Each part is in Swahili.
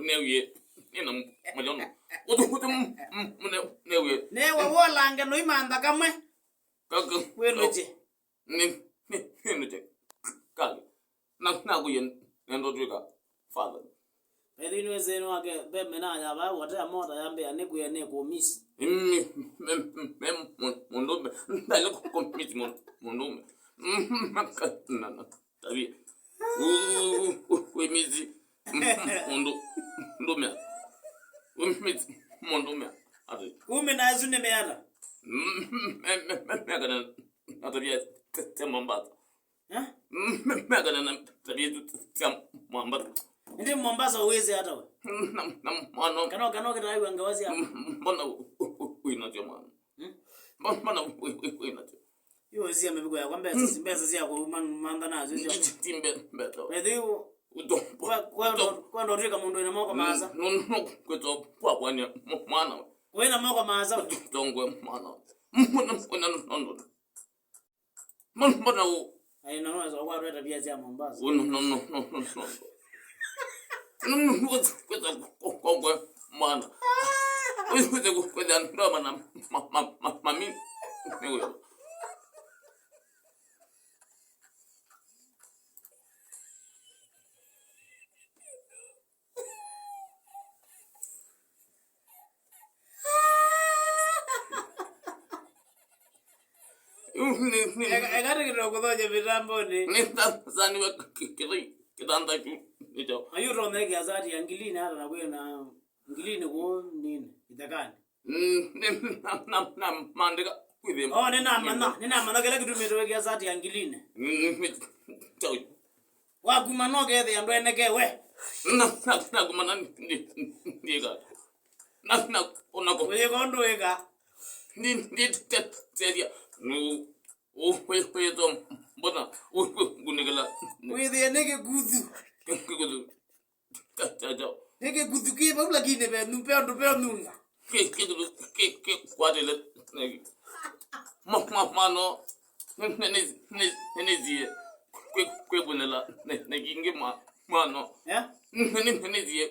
neuye ina malono utu neuye newe wolanga no imanda kamwe kaka weloje ni kali na kuyen ndo tuka father edini wezeno wake bebe na ya ba wata moda yambe anekuye ne ko miss mundume ndale ko miss mundume makana tabi wemizi mundume wemizi mundume ati kume na zune meara megana atabia temambata megana na tabia temambata ndi Mombasa uweze hata we mano kano kitai wangawazi hapa mbona uinaje mwana mbona uinaje yo zia mbigo ya kwamba mbesa zia kwa manda nazo zia timbe beto ndio udo kwa ndo rika mundu ina moko maza no kweto kwa kwanya mwana wewe na moko maza tongwe mwana mbona mbona ai na unaweza kwa reta pia zia Mombasa no kweta kwa mwana kweta kweta ndo mana mami niwe egari kidogo doje vitambo ni zani wa kidanda tu ndio ayu ronde ya zati angilini hata na wewe na ngilini ko nini itakani na mandika kwithe oh nina mana kile kitu mero ya zati angilini chao wa kumano gethe ya ndo Enake we na kumana ndiga na onako we kondo ega ndi teria no we to mbona gunigala we the Enake gudu kudu tata neke gudu ki ba lakini be nupe nunga ke kwadele mano ne zie kwe bunela ne kinge mano ya ne zie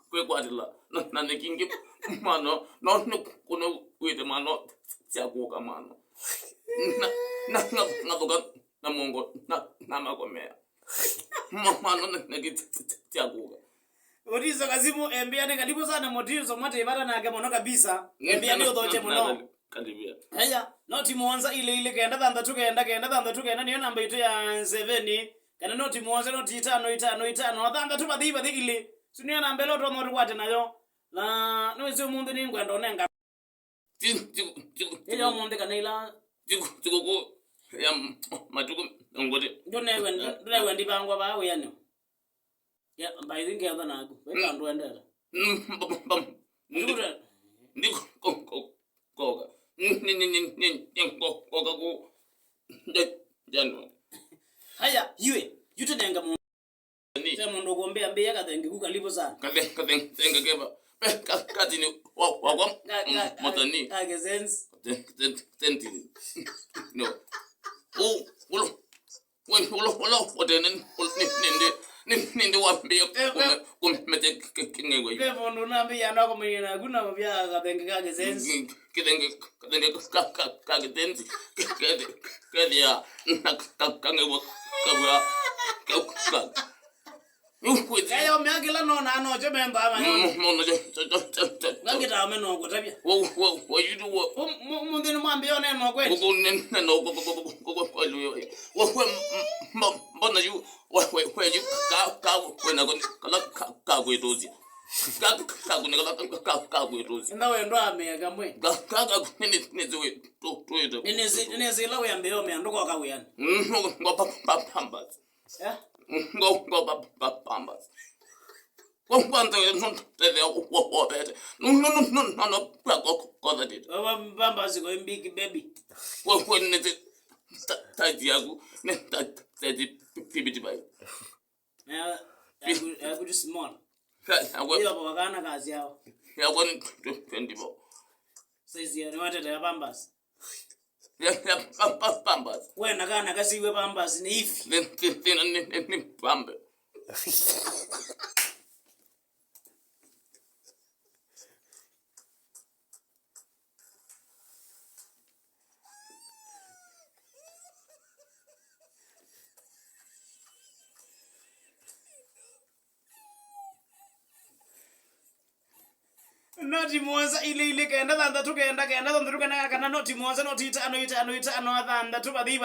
kwe kwadela na ne kinge mano no kuno wete mano tia kuka mano na toka na mongo na magomea mano ne tia kuka Mutiso kazimu embiane kalibu sana Mutiso mwate ibara na kemono kabisa embiane udoche muno kalibia haya noti muanza ile kaenda thanda tukenda niyo namba itu ya 7 kana noti muanza noti 5 thanda tu badhi ile sunia namba loto noti kwate nayo la noise mundu ni ngwendo nenga ile mundu kana ila ko ya matuko ngote ndone wendi bangwa ba we yani ya by think ya thana aku weka ndo endera ndiko koga koga ko jano haya yutenenga mu ni mundu gombea mbea katenge kukalipo sana katenge keba kati ni wa motani kage sense tenti no ulo odenen ninde wambia kumete kingewe levo ndo nambi yana kwa mwenye kuna mbia katenge kage sense kitenge kage tenti kede ya kangewa kabwa Kayo miagila no na no je memba ama no ngita ame no ko tabia wo you do what mundi ni mwambi one no kweli go no wo mbona you we you ka wena ka kwetozi ka kunekala ka kwetozi ndawe ndo ame kamwe ka ni ziwe to to nene zila we ambe ome ndo kwa kawiyana ngo pambas ya ngo pambas kwanta no tele wo bete no ko that it baba pambas go big baby wo ne taji yagu ne taji pibiti bai ya good small ya hiyo baba kazi yao ya 20 sasa ni watu ya pambas ya pambas wewe nakana kasiwe pambas ni hivi ni pambe noti muonza ile kenda thantatu kenda thantatu kenda kana noti muonza noti itano athandatu bathi